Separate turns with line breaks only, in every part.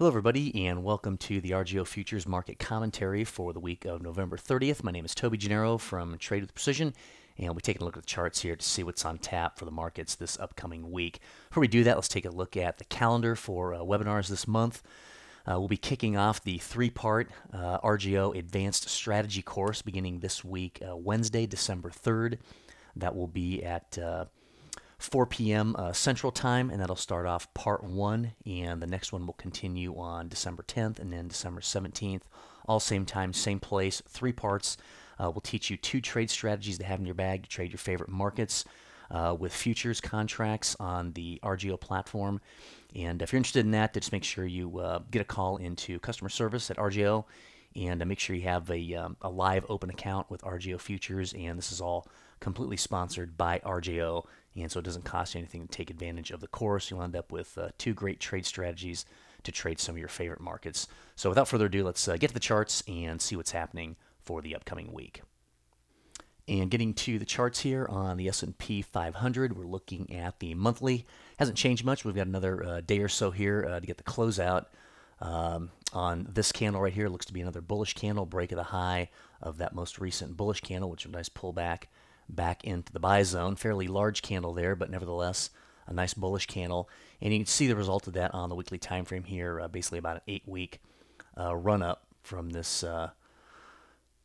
Hello, everybody, and welcome to the RJO Futures Market Commentary for the week of November 30th. My name is Toby Gennaro from Trade with Precision, and we'll be taking a look at the charts here to see what's on tap for the markets this upcoming week. Before we do that, let's take a look at the calendar for webinars this month. We'll be kicking off the three-part RJO Advanced Strategy course beginning this week, Wednesday, December 3rd. That will be at 4 p.m. Central Time, and that'll start off part 1, and the next one will continue on December 10th and then December 17th. All same time, same place, 3 parts. We'll teach you 2 trade strategies to have in your bag to trade your favorite markets with futures contracts on the RJO platform. And if you're interested in that, just make sure you get a call into customer service at RJO, and make sure you have a live open account with RJO Futures, and this is all completely sponsored by RJO, and so it doesn't cost you anything to take advantage of the course. You'll end up with 2 great trade strategies to trade some of your favorite markets. So without further ado, let's get to the charts and see what's happening for the upcoming week. And getting to the charts here on the S&P 500, we're looking at the monthly. Hasn't changed much. We've got another day or so here to get the closeout. On this candle right here, looks to be another bullish candle, break of the high of that most recent bullish candle, which is a nice pullback back into the buy zone. Fairly large candle there, but nevertheless a nice bullish candle. And you can see the result of that on the weekly time frame here, basically about an 8-week run up from this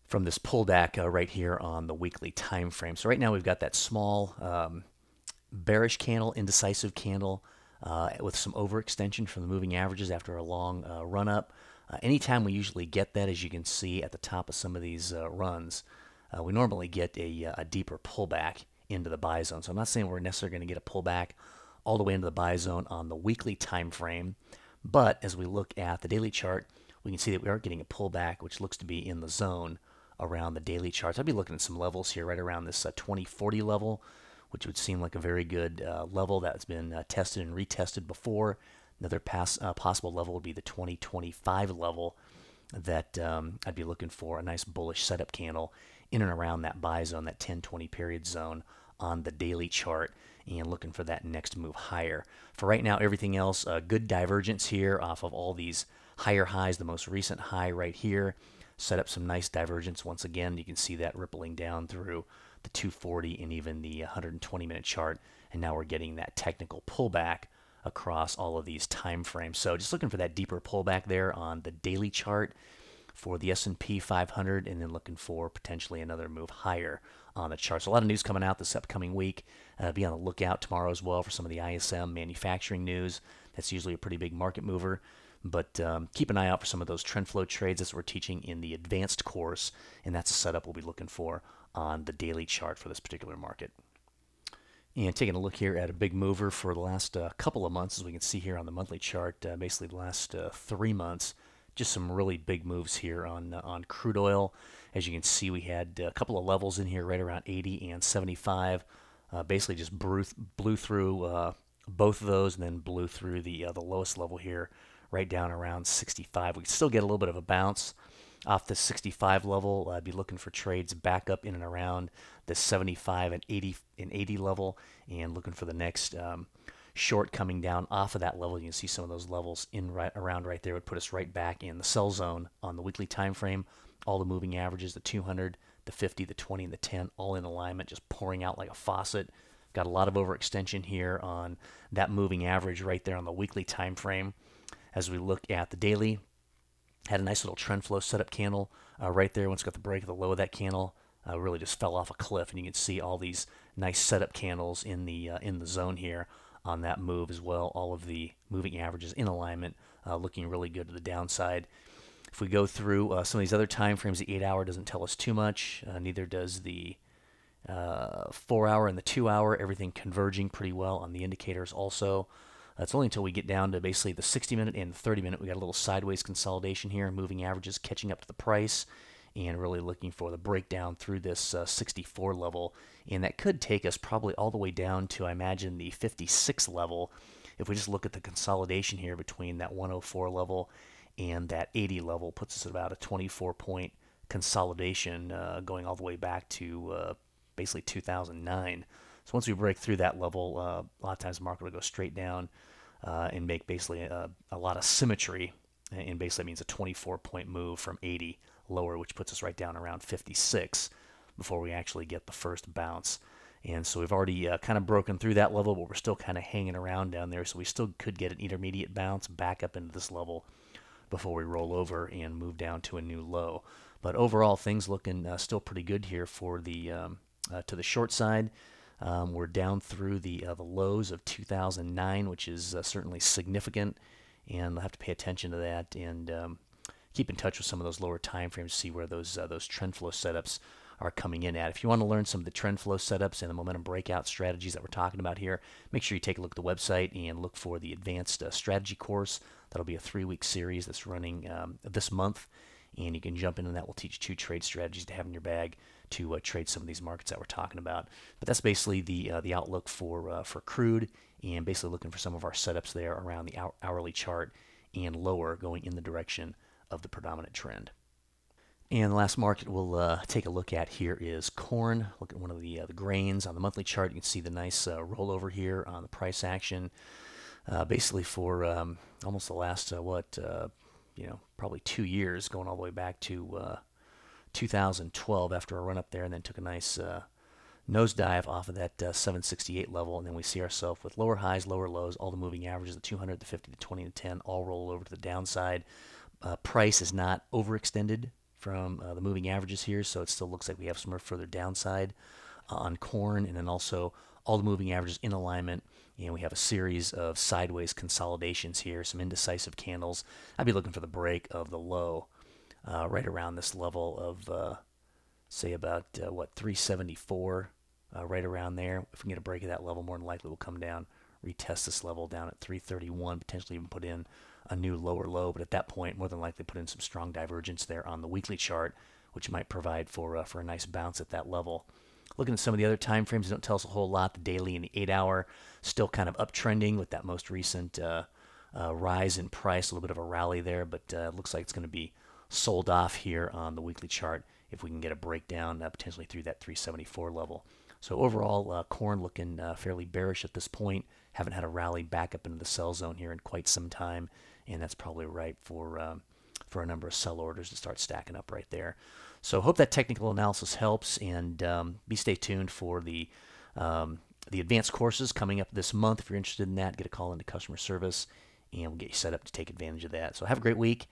pullback right here on the weekly time frame. So right now we've got that small bearish candle, indecisive candle with some overextension from the moving averages after a long run up. Anytime we usually get that, as you can see at the top of some of these runs, we normally get a deeper pullback into the buy zone. So I'm not saying we're necessarily going to get a pullback all the way into the buy zone on the weekly time frame, but as we look at the daily chart, we can see that we are getting a pullback, which looks to be in the zone around the daily charts. I'll be looking at some levels here right around this 2040 level, which would seem like a very good level that's been tested and retested before. Another possible level would be the 2025 level that I'd be looking for a nice bullish setup candle in and around that buy zone, that 10-20 period zone on the daily chart, and looking for that next move higher. For right now, everything else, good divergence here off of all these higher highs. The most recent high right here set up some nice divergence. Once again, you can see that rippling down through the 240 and even the 120-minute chart, and now we're getting that technical pullback across all of these time frames. So just looking for that deeper pullback there on the daily chart for the S&P 500, and then looking for potentially another move higher on the chart. So a lot of news coming out this upcoming week. Be on the lookout tomorrow as well for some of the ISM manufacturing news. That's usually a pretty big market mover. But keep an eye out for some of those trend flow trades. That's what we're teaching in the advanced course, and that's a setup we'll be looking for on the daily chart for this particular market. And taking a look here at a big mover for the last couple of months, as we can see here on the monthly chart, basically the last 3 months, just some really big moves here on crude oil. As you can see, we had a couple of levels in here right around 80 and 75. Basically just blew through both of those, and then blew through the lowest level here right down around 65. We still get a little bit of a bounce off the 65 level. I'd be looking for trades back up in and around the 75 and 80 level, and looking for the next short coming down off of that level. You can see some of those levels around right there would put us right back in the sell zone on the weekly time frame. All the moving averages, the 200, the 50, the 20, and the 10, all in alignment, just pouring out like a faucet. Got a lot of overextension here on that moving average right there on the weekly time frame. As we look at the daily, had a nice little trend flow setup candle right there. Once it got the break of the low of that candle, really just fell off a cliff, and you can see all these nice setup candles in the zone here on that move as well. All of the moving averages in alignment, looking really good to the downside. If we go through some of these other time frames, the 8-hour doesn't tell us too much. Neither does the 4-hour and the 2-hour. Everything converging pretty well on the indicators also. It's only until we get down to basically the 60-minute and 30-minute. We got a little sideways consolidation here, moving averages catching up to the price, and really looking for the breakdown through this 64 level. And that could take us probably all the way down to, I imagine, the 56 level. If we just look at the consolidation here between that 104 level and that 80 level, puts us at about a 24-point consolidation going all the way back to basically 2009. So once we break through that level, a lot of times the market will go straight down and make basically a lot of symmetry and basically that means a 24-point move from 80 lower, which puts us right down around 56 before we actually get the first bounce. And so we've already kind of broken through that level, but we're still kind of hanging around down there. So we still could get an intermediate bounce back up into this level before we roll over and move down to a new low. But overall, things looking still pretty good here for the to the short side. We're down through the lows of 2009, which is certainly significant, and we'll have to pay attention to that and keep in touch with some of those lower time frames to see where those trend flow setups are coming in at. If you want to learn some of the trend flow setups and the momentum breakout strategies that we're talking about here, make sure you take a look at the website and look for the advanced strategy course. That'll be a 3-week series that's running this month, and you can jump into that. We'll teach 2 trade strategies to have in your bag to trade some of these markets that we're talking about. But that's basically the outlook for crude, and basically looking for some of our setups there around the hourly chart and lower, going in the direction of the predominant trend. And the last market we'll take a look at here is corn. Look at one of the grains on the monthly chart. You can see the nice rollover here on the price action. Basically for almost the last probably 2 years, going all the way back to 2012 after a run up there, and then took a nice nosedive off of that 768 level, and then we see ourselves with lower highs, lower lows, all the moving averages, the 200, the 50, the 20, the 10, all roll over to the downside. Price is not overextended from the moving averages here, so it still looks like we have some further downside on corn, and then also all the moving averages in alignment, and we have a series of sideways consolidations here, some indecisive candles. I'd be looking for the break of the low right around this level of say about 374, right around there. If we can get a break of that level, more than likely we'll come down, retest this level down at 331, potentially even put in a new lower low, but at that point more than likely put in some strong divergence there on the weekly chart, which might provide for a nice bounce at that level. Looking at some of the other time frames, they don't tell us a whole lot. The daily and the 8-hour still kind of uptrending with that most recent rise in price, a little bit of a rally there, but it looks like it's going to be sold off here on the weekly chart if we can get a breakdown potentially through that 374 level. So overall, corn looking fairly bearish at this point. Haven't had a rally back up into the sell zone here in quite some time, and that's probably ripe for a number of sell orders to start stacking up right there. So hope that technical analysis helps, and stay tuned for the advanced courses coming up this month. If you're interested in that, get a call into customer service, and we'll get you set up to take advantage of that. So have a great week,